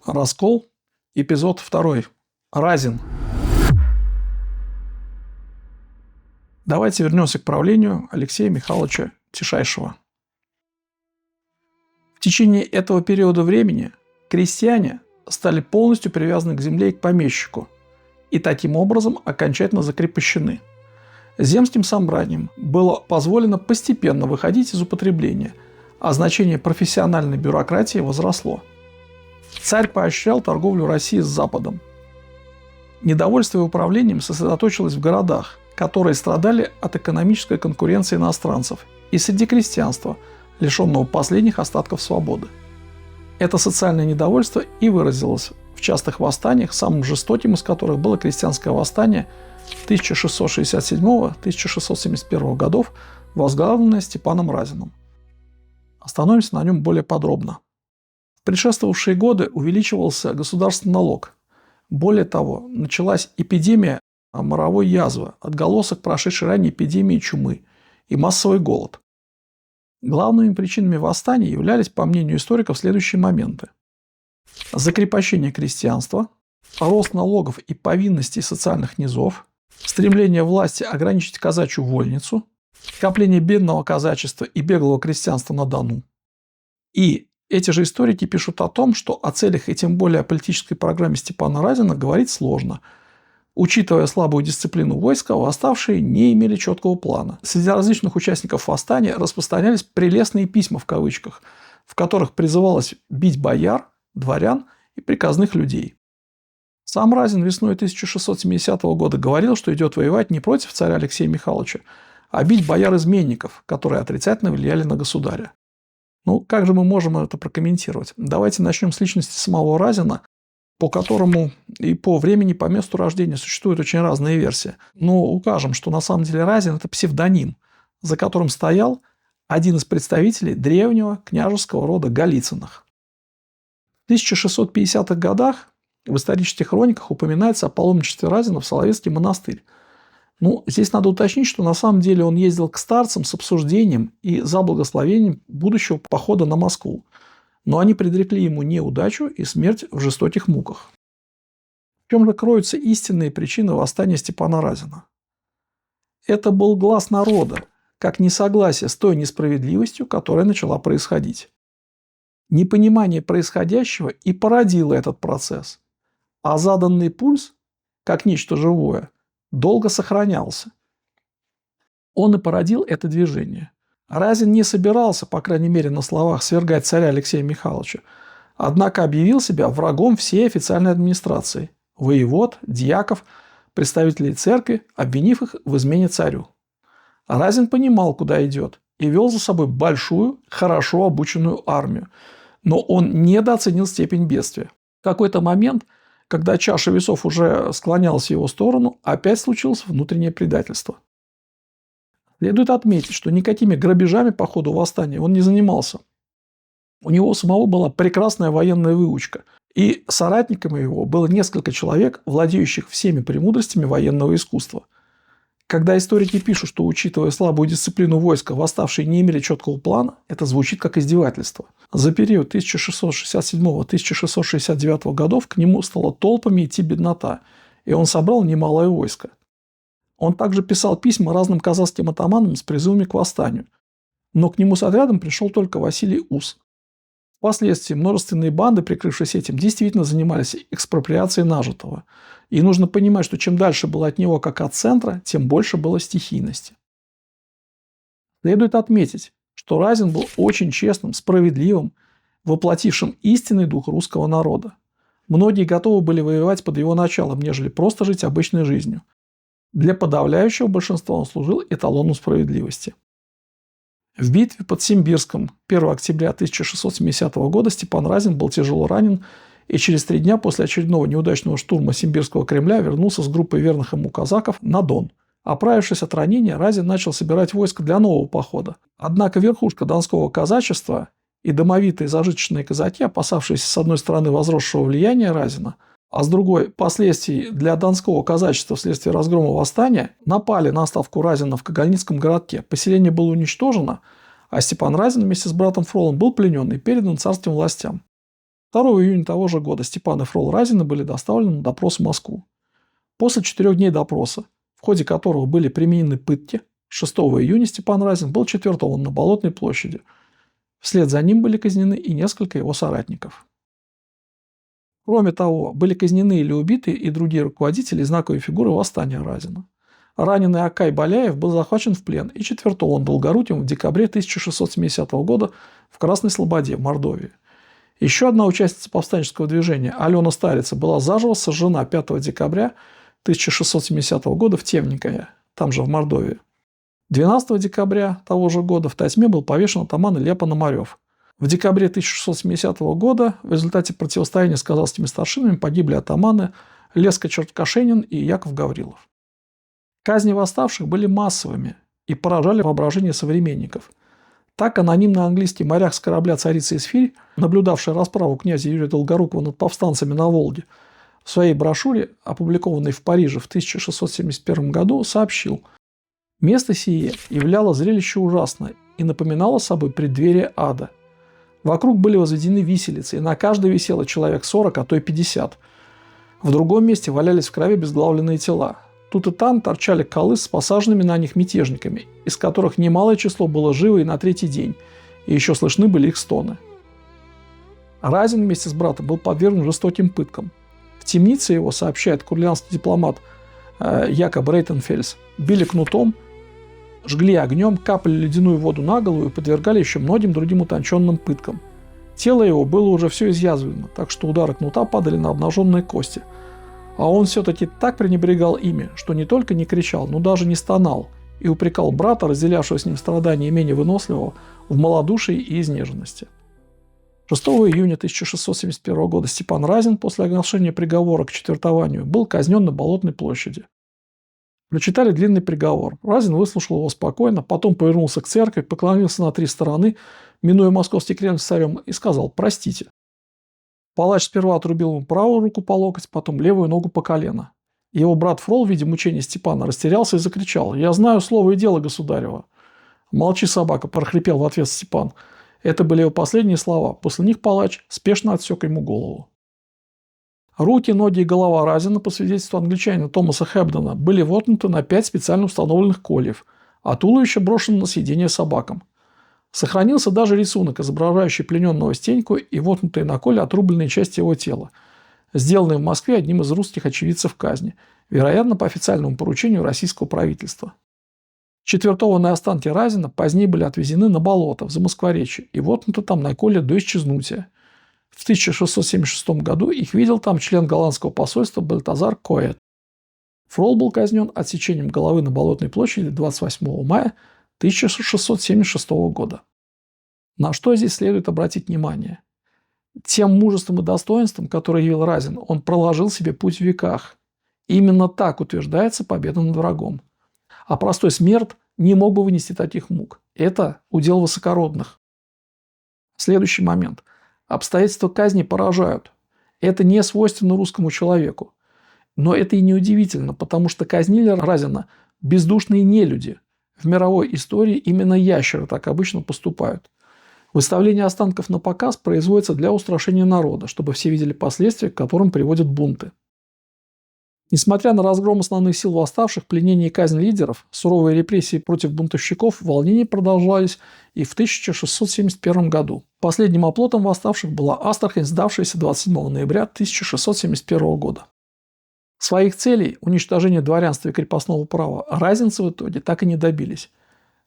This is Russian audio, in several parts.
Раскол. Эпизод 2. Разин. Давайте вернемся к правлению Алексея Михайловича Тишайшего. В течение этого периода времени крестьяне стали полностью привязаны к земле и к помещику, и таким образом окончательно закрепощены. Земским собраниям было позволено постепенно выходить из употребления, а значение профессиональной бюрократии возросло. Царь поощрял торговлю России с Западом. Недовольство управлением сосредоточилось в городах, которые страдали от экономической конкуренции иностранцев, и среди крестьянства, лишенного последних остатков свободы. Это социальное недовольство и выразилось в частых восстаниях, самым жестоким из которых было крестьянское восстание 1667-1671 годов, возглавленное Степаном Разиным. Остановимся на нем более подробно. В предшествовавшие годы увеличивался государственный налог. Более того, началась эпидемия моровой язвы, отголосок прошедшей ранее эпидемии чумы и массовый голод. Главными причинами восстания являлись, по мнению историков, следующие моменты: закрепощение крестьянства, рост налогов и повинностей социальных низов, стремление власти ограничить казачью вольницу, скопление бедного казачества и беглого крестьянства на Дону. И эти же историки пишут о том, что о целях и тем более о политической программе Степана Разина говорить сложно. Учитывая слабую дисциплину войска, восставшие не имели четкого плана. Среди различных участников восстания распространялись «прелестные письма» в кавычках, в которых призывалось бить бояр, дворян и приказных людей. Сам Разин весной 1670 года говорил, что идет воевать не против царя Алексея Михайловича, а бить бояр-изменников, которые отрицательно влияли на государя. Ну, как же мы можем это прокомментировать? Давайте начнем с личности самого Разина, по которому и по времени, по месту рождения существуют очень разные версии. Но укажем, что на самом деле Разин – это псевдоним, за которым стоял один из представителей древнего княжеского рода Голицыных. В 1650-х годах в исторических хрониках упоминается о паломничестве Разина в Соловецкий монастырь. Ну, здесь надо уточнить, что на самом деле он ездил к старцам с обсуждением и за благословением будущего похода на Москву. Но они предрекли ему неудачу и смерть в жестоких муках. В чем же кроются истинные причины восстания Степана Разина? Это был глас народа, как несогласие с той несправедливостью, которая начала происходить. Непонимание происходящего и породило этот процесс, а заданный пульс, как нечто живое, долго сохранялся. Он и породил это движение. Разин не собирался, по крайней мере на словах, свергать царя Алексея Михайловича, однако объявил себя врагом всей официальной администрации, воевод, дьяков, представителей церкви, обвинив их в измене царю. Разин понимал, куда идет, и вел за собой большую, хорошо обученную армию, но он недооценил степень бедствия. В какой-то момент, когда чаша весов уже склонялась в его сторону, опять случилось внутреннее предательство. Следует отметить, что никакими грабежами по ходу восстания он не занимался. У него самого была прекрасная военная выучка, и соратниками его было несколько человек, владеющих всеми премудростями военного искусства. Когда историки пишут, что, учитывая слабую дисциплину войска, восставшие не имели четкого плана, это звучит как издевательство. За период 1667-1669 годов к нему стала толпами идти беднота, и он собрал немалое войско. Он также писал письма разным казахским атаманам с призывами к восстанию, но к нему с отрядом пришел только Василий Ус. Впоследствии множественные банды, прикрывшись этим, действительно занимались экспроприацией нажитого. И нужно понимать, что чем дальше было от него как от центра, тем больше было стихийности. Следует отметить, что Разин был очень честным, справедливым, воплотившим истинный дух русского народа. Многие готовы были воевать под его началом, нежели просто жить обычной жизнью. Для подавляющего большинства он служил эталоном справедливости. В битве под Симбирском 1 октября 1670 года Степан Разин был тяжело ранен и через 3 дня после очередного неудачного штурма Симбирского Кремля вернулся с группой верных ему казаков на Дон. Оправившись от ранения, Разин начал собирать войско для нового похода. Однако верхушка донского казачества и домовитые зажиточные казаки, опасавшиеся с одной стороны возросшего влияния Разина, а с другой – последствий для донского казачества вследствие разгрома восстания, напали на ставку Разина в Когольницком городке. Поселение было уничтожено, а Степан Разин вместе с братом Фролом был пленен и передан царским властям. 2 июня того же года Степан и Фрол Разины были доставлены на допрос в Москву. После 4 дней допроса, в ходе которого были применены пытки, 6 июня Степан Разин был четвертован на Болотной площади. Вслед за ним были казнены и несколько его соратников. Кроме того, были казнены или убиты и другие руководители и знаковые фигуры восстания Разина. Раненый Акай Баляев был захвачен в плен и четвертован Долгоруким в декабре 1670 года в Красной Слободе в Мордовии. Еще одна участница повстанческого движения, Алена Старица, была заживо сожжена 5 декабря 1670 года в Темникове, там же в Мордовии. 12 декабря того же года в Тасьме был повешен атаман Илья Пономарев. В декабре 1670 года в результате противостояния с казацкими старшинами погибли атаманы Леска Черткашенин и Яков Гаврилов. Казни восставших были массовыми и поражали воображение современников. Так анонимный английский моряк с корабля «Царица Исфирь», наблюдавший расправу князя Юрия Долгорукова над повстанцами на Волге, в своей брошюре, опубликованной в Париже в 1671 году, сообщил: «Место сие являло зрелище ужасное и напоминало собой преддверие ада. Вокруг были возведены виселицы, и на каждой висело человек 40, а то и 50. В другом месте валялись в крови безглавленные тела. Тут и там торчали колы с посаженными на них мятежниками, из которых немалое число было живо и на третий день, и еще слышны были их стоны. Разин вместе с братом был подвергнут жестоким пыткам. В темнице его, сообщает курлянский дипломат Якоб Рейтенфельс, били кнутом, жгли огнем, капали ледяную воду на голову и подвергали еще многим другим утонченным пыткам. Тело его было уже все изъязвлено, так что удары кнута падали на обнаженные кости. А он все-таки так пренебрегал ими, что не только не кричал, но даже не стонал, и упрекал брата, разделявшего с ним страдания менее выносливого, в малодушии и изнеженности. 6 июня 1671 года Степан Разин после оглашения приговора к четвертованию был казнен на Болотной площади. Прочитали длинный приговор. Разин выслушал его спокойно, потом повернулся к церкви, поклонился на 3 стороны, минуя Московский Кремль с царем, и сказал: «Простите». Палач сперва отрубил ему правую руку по локоть, потом левую ногу по колено. Его брат Фрол, видя мучения Степана, растерялся и закричал: «Я знаю слово и дело государева». «Молчи, собака», – прохрипел в ответ Степан. Это были его последние слова. После них палач спешно отсек ему голову. Руки, ноги и голова Разина, по свидетельству англичанина Томаса Хэбдена, были воткнуты на 5 специально установленных кольев, а туловище брошено на съедение собакам. Сохранился даже рисунок, изображающий плененного Стеньку и воткнутые на коле отрубленные части его тела, сделанный в Москве одним из русских очевидцев казни, вероятно, по официальному поручению российского правительства. Четвертованные останки Разина позднее были отвезены на болото в Замоскворечье и воткнуты там на коле до исчезнутия. В 1676 году их видел там член голландского посольства Бальтазар Коэт. Фрол был казнен отсечением головы на Болотной площади 28 мая 1676 года. На что здесь следует обратить внимание? Тем мужеством и достоинством, которое явил Разин, он проложил себе путь в веках. Именно так утверждается победа над врагом. А простой смерть не мог бы вынести таких мук. Это удел высокородных. Следующий момент. Обстоятельства казни поражают. Это не свойственно русскому человеку. Но это и не удивительно, потому что казнили Разина бездушные нелюди. В мировой истории именно ящеры так обычно поступают. Выставление останков на показ производится для устрашения народа, чтобы все видели последствия, к которым приводят бунты. Несмотря на разгром основных сил восставших, пленение и казнь лидеров, суровые репрессии против бунтовщиков, волнения продолжались и в 1671 году. Последним оплотом восставших была Астрахань, сдавшаяся 27 ноября 1671 года. Своих целей – уничтожения дворянства и крепостного права – разинцы в итоге так и не добились.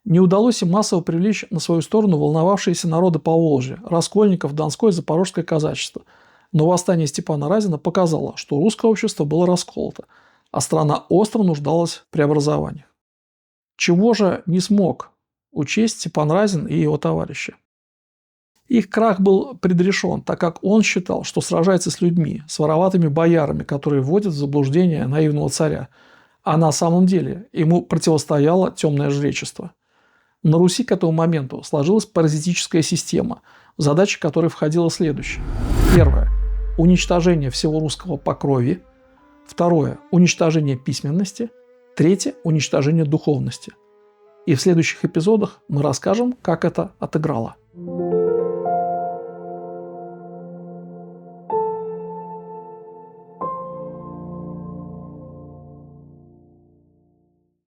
Не удалось им массово привлечь на свою сторону волновавшиеся народы Поволжья – Раскольников, Донское и Запорожское казачество. Но восстание Степана Разина показало, что русское общество было расколото, а страна остро нуждалась в преобразованиях. Чего же не смог учесть Степан Разин и его товарищи? Их крах был предрешен, так как он считал, что сражается с людьми, с вороватыми боярами, которые вводят в заблуждение наивного царя, а на самом деле ему противостояло темное жречество. На Руси к этому моменту сложилась паразитическая система, в задачи которой входило следующее. Первое – уничтожение всего русского по крови. Второе – уничтожение письменности. Третье – уничтожение духовности. И в следующих эпизодах мы расскажем, как это отыграло.